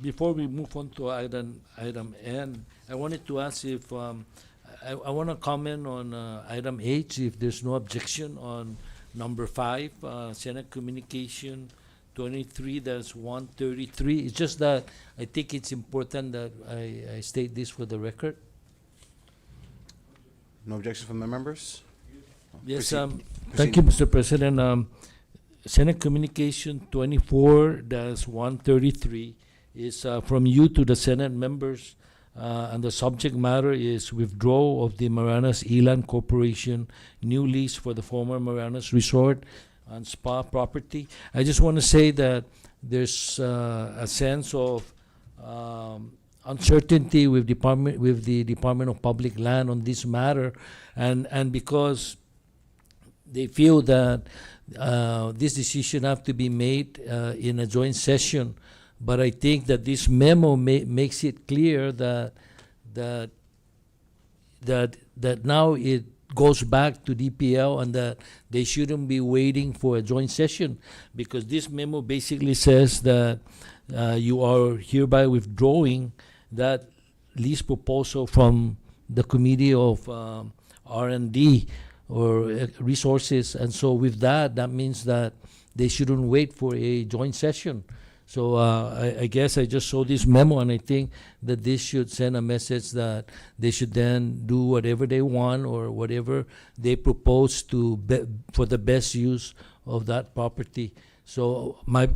before we move on to item N, I wanted to ask if I want to comment on item H, if there's no objection on number 5, Senate Communication 23-133. It's just that I think it's important that I state this for the record. No objection from the members? Yes, Proceed. thank you, Mr. President. Senate Communication 24-133 is from you to the Senate members, and the subject matter is withdrawal of the Marianas Elan Corporation new lease for the former Marianas Resort and Spa property. I just want to say that there's a sense of uncertainty with the Department of Public Land on this matter, and because they feel that this decision have to be made in a joint session. But I think that this memo makes it clear that now it goes back to DPL and that they shouldn't be waiting for a joint session, because this memo basically says that you are hereby withdrawing that lease proposal from the Committee of R&D or resources, and so with that means that they shouldn't wait for a joint session. So I guess I just saw this memo, and I think that this should send a message that they should then do whatever they want or whatever they propose for the best use of that property. So my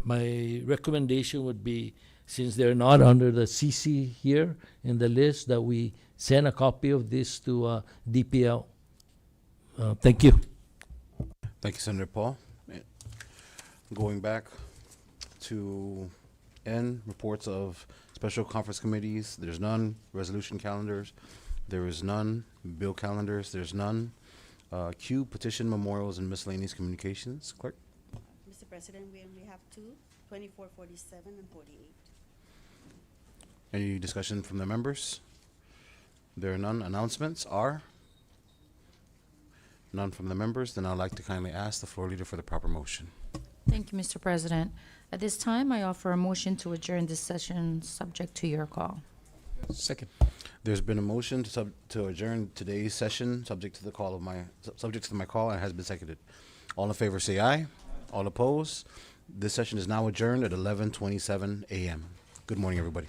recommendation would be, since they're not under the CC here in the list, that we send a copy of this to DPL. Thank you. Thank you, Senator Paul. Going back to N, reports of special conference committees, there's none. Resolution calendars, there is none. Bill calendars, there's none. Q, petition memorials and miscellaneous communications. Clerk? Mr. President, we only have 2, 24, 47, and 48. Any discussion from the members? There are none. Announcements are? None from the members. Then I'd like to kindly ask the floor leader for the proper motion. Thank you, Mr. President. At this time, I offer a motion to adjourn this session, subject to your call. Second. There's been a motion to adjourn today's session, subject to my call, and has been seconded. All in favor say aye. All opposed? This session is now adjourned at 11:27 a.m. Good morning, everybody.